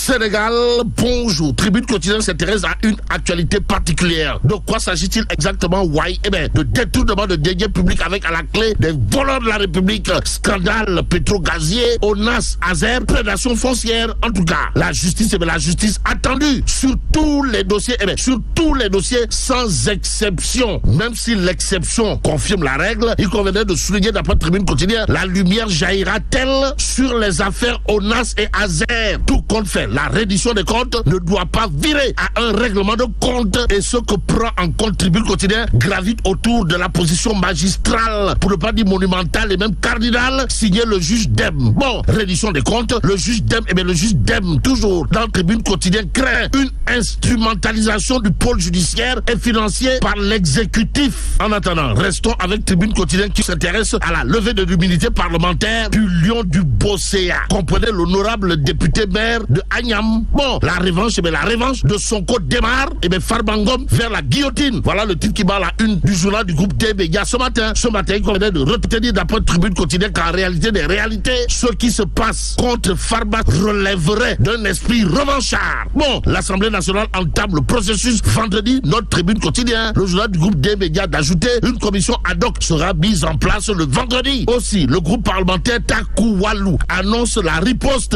Sénégal, bonjour. Tribune quotidienne s'intéresse à une actualité particulière. De quoi s'agit-il exactement? Why? Eh bien, de détournement de deniers publics avec à la clé des voleurs de la République. Scandale pétro-gazier, ONAS, Azer, prédation foncière. En tout cas, la justice, la justice attendue sur tous les dossiers, sur tous les dossiers sans exception. Même si l'exception confirme la règle, il convenait de souligner d'après Tribune quotidienne, la lumière jaillira-t-elle sur les affaires ONAS et Azer? Tout compte fait, la reddition des comptes ne doit pas virer à un règlement de compte, et ce que prend en compte Tribune quotidienne gravite autour de la position magistrale, pour ne pas dire monumentale et même cardinale, signé le juge Dem. Bon, reddition des comptes, le juge Dem, le juge Dem, toujours dans Tribune quotidienne, crée une instrumentalisation du pôle judiciaire et financier par l'exécutif. En attendant, restons avec Tribune quotidienne qui s'intéresse à la levée de l'immunité parlementaire du lion du Bosséa. Comprenez l'honorable député maire de Agnam. Bon, la revanche de Sonko démarre, Farba Ngom vers la guillotine. Voilà le titre qui bat la une du journal du groupe D-Média ce matin. Ce matin, il convenait de retenir d'après Tribune quotidienne qu'en réalité des réalités, ce qui se passe contre Farba relèverait d'un esprit revanchard. Bon, l'Assemblée nationale entame le processus vendredi. Notre Tribune quotidienne, le journal du groupe D-Média, d'ajouter une commission ad hoc sera mise en place le vendredi. Aussi, le groupe parlementaire Takuwalu annonce la riposte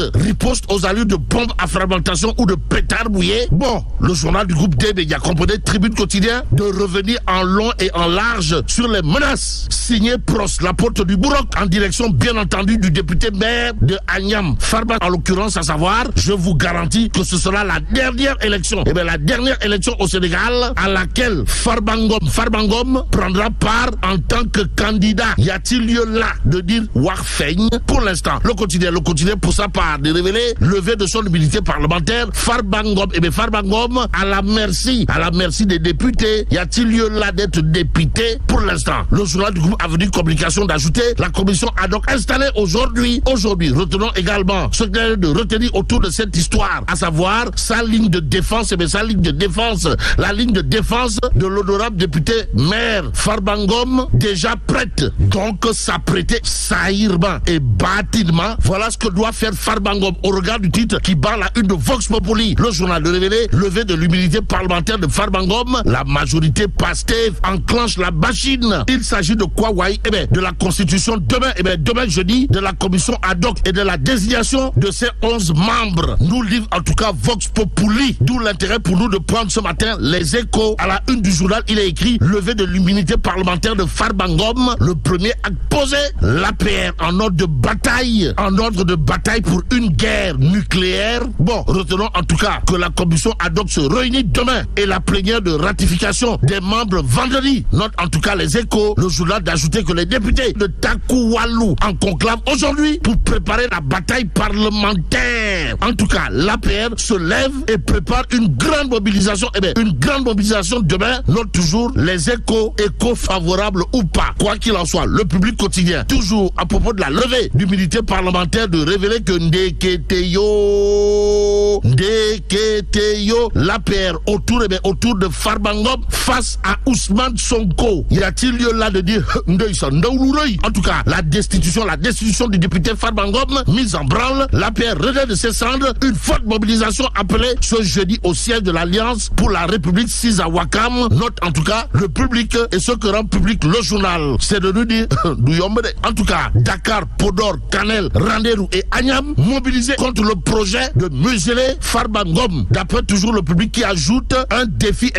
aux allures de bombes à fragmentation ou de pétards mouillés. Bon, le journal du groupe D-Média comprenait Tribune quotidienne de revenir en long et en large sur les menaces. Signé Pros, l'apôtre du Bourroc, en direction bien entendu du député maire de Agnam, Farba en l'occurrence, à savoir, je vous garantis que ce sera la dernière élection. La dernière élection au Sénégal à laquelle Farba Ngom prendra part en tant que candidat. Y a-t-il lieu là de dire Warfeigne? Pour l'instant, le quotidien pour sa part de révéler levée de son immunité parlementaire. Farba Ngom à la merci des députés. Y a-t-il lieu là d'être député? Pour l'instant, le journal du groupe Avenue Communication d'ajouter la commission ad hoc installée aujourd'hui. Retenons également ce qu'il y a de retenir autour de cette histoire, à savoir sa ligne de défense, la ligne de défense de l'honorable député maire Farba Ngom, déjà prête, donc s'apprêter saillement et bâtiment. Voilà ce que doit faire Farba Ngom au regard du titre qui bat la une de Vox Populi. Le journal de révéler levée de l'immunité parlementaire de Farba Ngom. La majorité Pastef enclenche la machine. Il s'agit de quoi, de la constitution demain jeudi, de la commission ad hoc et de la désignation de ses 11 membres. Nous livre en tout cas Vox Populi. D'où l'intérêt pour nous de prendre ce matin les échos. À la une du journal, il est écrit levée de l'immunité parlementaire de Farba Ngom. Le premier acte posé, l'APR en ordre de bataille pour une guerre nucléaire. Bon, retenons en tout cas que la commission ad hoc se réunit demain et la plénière de ratification des membres vendredi. Note en tout cas les échos, le journal d'ajouter que les députés de Takuwalu en conclave aujourd'hui pour préparer la bataille parlementaire. En tout cas, l'APR se lève et prépare une grande mobilisation. Demain. Note toujours les échos favorables ou pas. Quoi qu'il en soit, le Public quotidien, toujours à propos de la levée d'immunité parlementaire, de révéler que Ndeketeyo, l'APR autour de Farba Ngom face à Ousmane Sonko. Y a-t-il lieu là de dire en tout cas, la destitution du député Farba Ngom mise en branle, l'APR renaît de ses cendres, une forte mobilisation appelée ce jeudi au siège de l'Alliance pour la République 6 à Ouakam. Note en tout cas le public et ce que rend public le journal, c'est de nous dire en tout cas, Dakar, Podor, Kanel, Randerou et Agnam mobilisés contre le projet de museler Farba Ngom. D'après toujours le public qui ajoute un défi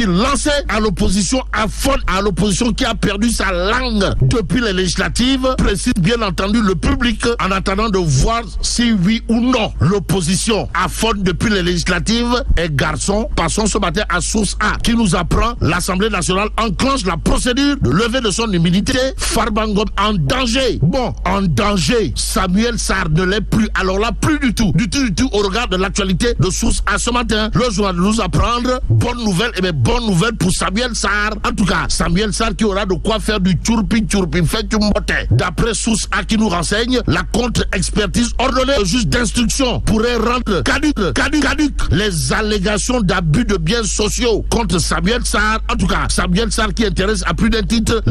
lancé à l'opposition à l'opposition qui a perdu sa langue depuis les législatives, précise bien entendu le public, en attendant de voir si oui ou non l'opposition affronte depuis les législatives. Et garçon, passons ce matin à Source A qui nous apprend l'Assemblée nationale enclenche la procédure de levée de son immunité. Farba Ngom en danger. Bon, en danger, Samuel Sarr ne l'est plus. Alors là, plus du tout au regard de l'actualité de Source A ce matin. Le journal nous apprendre bonne nouvelle pour Samuel Sarr. En tout cas, Samuel Sarr qui aura de quoi faire du tchourpi fait du mbote. D'après Source A qui nous renseigne, la contre-expertise ordonnée au juge d'instruction pourrait rendre caduc les allégations d'abus de biens sociaux contre Samuel Sarr. En tout cas, Samuel Sarr qui intéresse à plus d'un titre,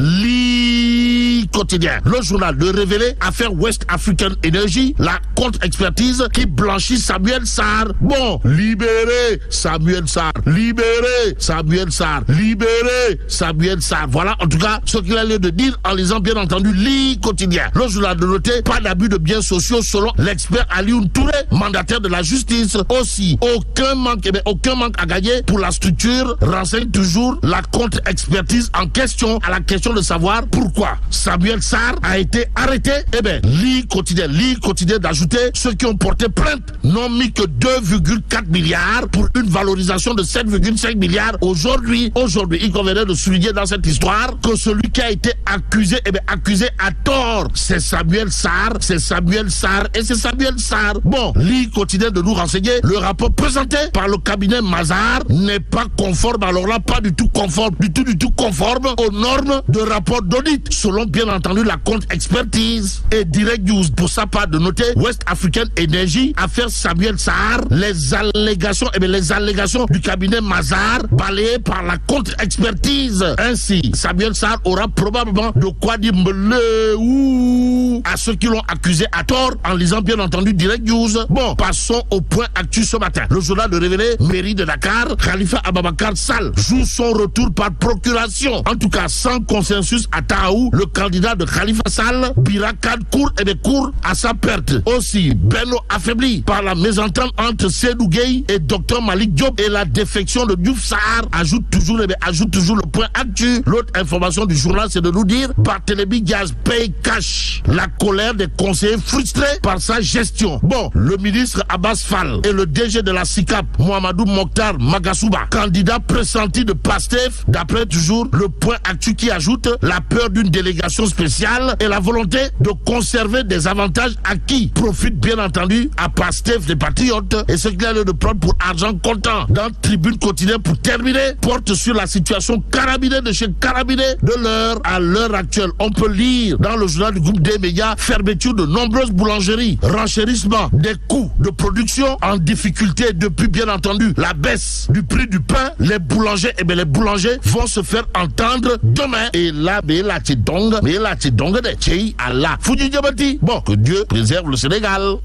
quotidien. Le journal de révéler affaire West African Energy, la contre-expertise qui blanchit Samuel Sarr. Bon, libérez Samuel Sarr, libérez Samuel Sarr, libérez Samuel Sarr. Voilà en tout cas ce qu'il a lieu de dire en lisant bien entendu l'I quotidien. Le journal de noter pas d'abus de biens sociaux selon l'expert Alioune Touré, mandataire de la justice. Aussi, aucun manque à gagner pour la structure, renseigne toujours la contre-expertise en question à la question de savoir pourquoi Samuel Sarr a été arrêté. L'I quotidien d'ajouter ceux qui ont porté plainte n'ont mis que 2,4 milliards pour une valorisation de 7,5 milliards aujourd'hui. Il conviendrait de souligner dans cette histoire que celui qui a été accusé, accusé à tort, c'est Samuel Sarr. Bon, l'I quotidien de nous renseigner, le rapport présenté par le cabinet Mazars n'est pas conforme, alors là, pas du tout conforme aux normes de rapport d'audit, selon bien entendu la contre-expertise. Et Direct News, pour sa part, de noter West African Energy, affaire Samuel Sarr, les allégations du cabinet Mazars balayées par la contre-expertise. Ainsi, Samuel Sarr aura probablement de quoi dire à ceux qui l'ont accusé à tort, en lisant bien entendu Direct News. Bon, passons au point actu ce matin. Le journal de révéler, mairie de Dakar, Khalifa Ababacar Sall joue son retour par procuration. En tout cas, sans consensus à Tahaou, le candidat de Khalifa Sall, Birakan court à sa perte. Aussi, Benno affaibli par la mésentente entre Seydou Gueye et Dr Malik Diop et la défection de Diouf Sarr ajoute toujours le point actu. L'autre information du journal, c'est de nous dire Barthélémy Diaz paye cash la colère des conseillers frustrés par sa gestion. Bon, le ministre Abbas Fall et le DG de la SICAP, Mohamedou Mokhtar Magasuba, candidat pressenti de PASTEF, d'après toujours le point actu qui ajoute la peur d'une délégation spéciale et la volonté de conserver des avantages acquis profite bien entendu à PASTEF des patriotes. Et ce qu'il a lieu de prendre pour argent comptant dans Tribune Quotidien pour terminer porte sur la situation carabinée de chez Carabiné de l'heure. À l'heure actuelle, on peut lire dans le journal du groupe des médias fermeture de nombreuses boulangeries, renchérissement des coûts de production en difficulté depuis bien entendu la baisse du prix du pain. Les boulangers vont se faire entendre demain. Et là, bon, que Dieu préserve le Sénégal.